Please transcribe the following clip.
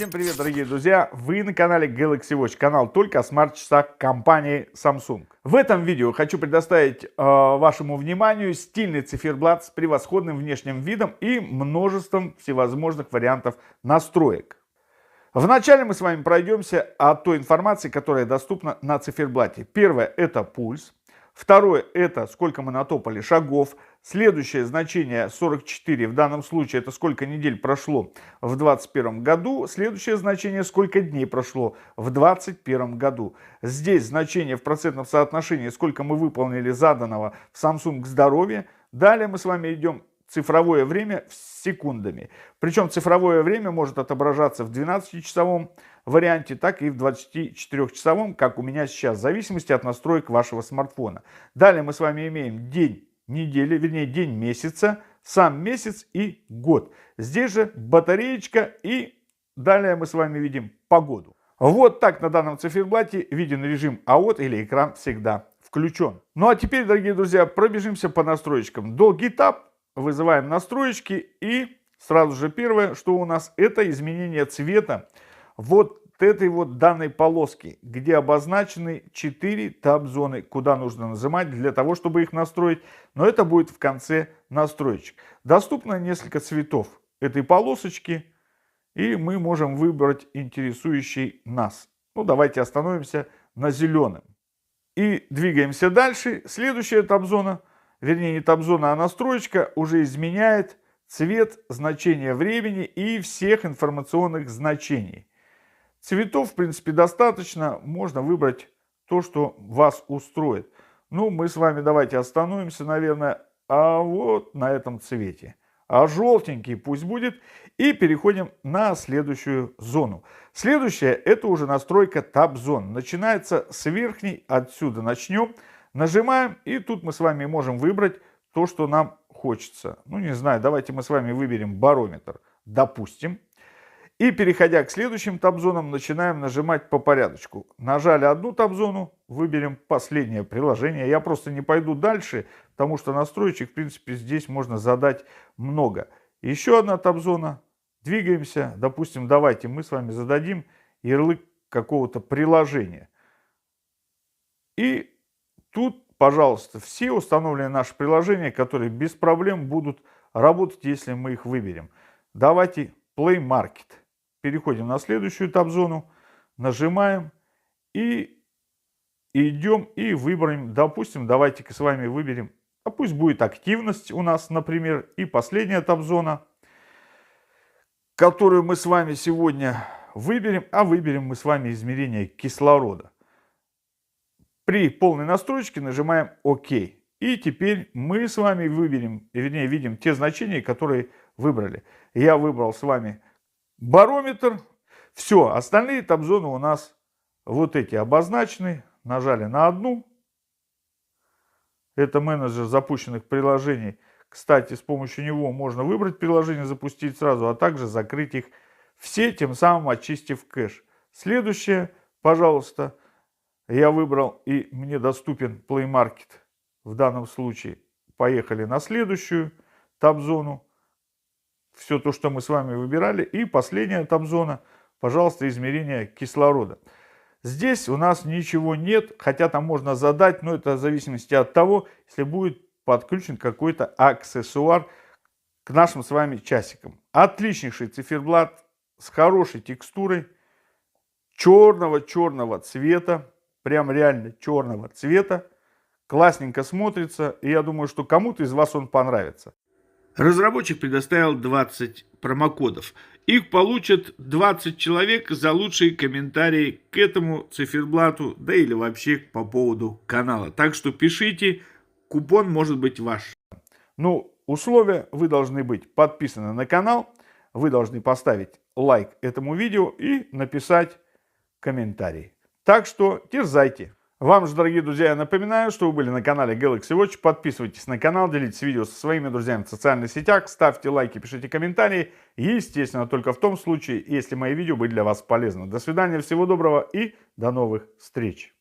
Всем привет, дорогие друзья! Вы на канале Galaxy Watch, канал только о смарт-часах компании Samsung. В этом видео хочу предоставить вашему вниманию стильный циферблат с превосходным внешним видом и множеством всевозможных вариантов настроек. Вначале мы с вами пройдемся от той информации, которая доступна на циферблате. Первое – это пульс. Второе – это сколько мы натопали шагов. Следующее значение 44, в данном случае это сколько недель прошло в 2021 году. Следующее значение сколько дней прошло в 2021 году. Здесь значение в процентном соотношении, сколько мы выполнили заданного в Samsung здоровье. Далее мы с вами идем цифровое время с секундами. Причем цифровое время может отображаться в 12-часовом варианте, так и в 24-часовом, как у меня сейчас, в зависимости от настроек вашего смартфона. Далее мы с вами имеем день недели, вернее день месяца, сам месяц и год. Здесь же батареечка и далее мы с вами видим погоду. Вот так на данном циферблате виден режим АОТ или экран всегда включен. Ну а теперь, дорогие друзья, пробежимся по настроечкам. Долгий тап, вызываем настроечки и сразу же первое, что у нас, это изменение цвета вот этой вот данной полоски, где обозначены 4 тап-зоны, куда нужно нажимать для того, чтобы их настроить. Но это будет в конце настроечек. Доступно несколько цветов этой полосочки, и мы можем выбрать интересующий нас. Ну, давайте остановимся на зеленом. И двигаемся дальше. Следующая тап-зона, вернее не тап-зона, а настроечка уже изменяет цвет, значение времени и всех информационных значений. Цветов, в принципе, достаточно. Можно выбрать то, что вас устроит. Ну, мы с вами давайте остановимся, наверное, вот на этом цвете. А желтенький пусть будет. И переходим на следующую зону. Следующая – это уже настройка тап-зон. Начинается с верхней, отсюда начнем. Нажимаем, и тут мы с вами можем выбрать то, что нам хочется. Ну, не знаю, давайте мы с вами выберем барометр, допустим. И переходя к следующим тап-зонам, начинаем нажимать по порядочку. Нажали одну тап-зону, выберем последнее приложение. Я просто не пойду дальше, потому что настроечек, в принципе, здесь можно задать много. Еще одна тап-зона. Двигаемся. Допустим, давайте мы с вами зададим ярлык какого-то приложения. И тут, пожалуйста, все установленные наши приложения, которые без проблем будут работать, если мы их выберем. Давайте Play Market. Переходим на следующую тап-зону, нажимаем и идем и выберем, допустим, давайте-ка с вами выберем, а пусть будет активность у нас, например, и последняя тап-зона, которую мы с вами сегодня выберем, а выберем мы с вами измерение кислорода. При полной настройке нажимаем ОК. И теперь мы с вами выберем, вернее, видим те значения, которые выбрали. Я выбрал с вами барометр. Все, остальные тап-зоны у нас вот эти обозначены. Нажали на одну. Это менеджер запущенных приложений. Кстати, с помощью него можно выбрать приложение, запустить сразу, а также закрыть их все, тем самым очистив кэш. Следующее, пожалуйста, я выбрал и мне доступен Play Market. В данном случае поехали на следующую тап-зону. Все то, что мы с вами выбирали. И последняя тап-зона, пожалуйста, измерение кислорода. Здесь у нас ничего нет, хотя там можно задать, но это в зависимости от того, если будет подключен какой-то аксессуар к нашим с вами часикам. Отличнейший циферблат с хорошей текстурой, черного цвета, прям реально черного цвета. Классненько смотрится, и я думаю, что кому-то из вас он понравится. Разработчик предоставил 20 промокодов. Их получат 20 человек за лучшие комментарии к этому циферблату, да или вообще по поводу канала. Так что пишите, купон может быть ваш. Ну, условия: вы должны быть подписаны на канал, вы должны поставить лайк этому видео и написать комментарий. Так что дерзайте. Вам же, дорогие друзья, я напоминаю, что вы были на канале Galaxy Watch. Подписывайтесь на канал, делитесь видео со своими друзьями в социальных сетях, ставьте лайки, пишите комментарии. Естественно, только в том случае, если мои видео были для вас полезны. До свидания, всего доброго и до новых встреч.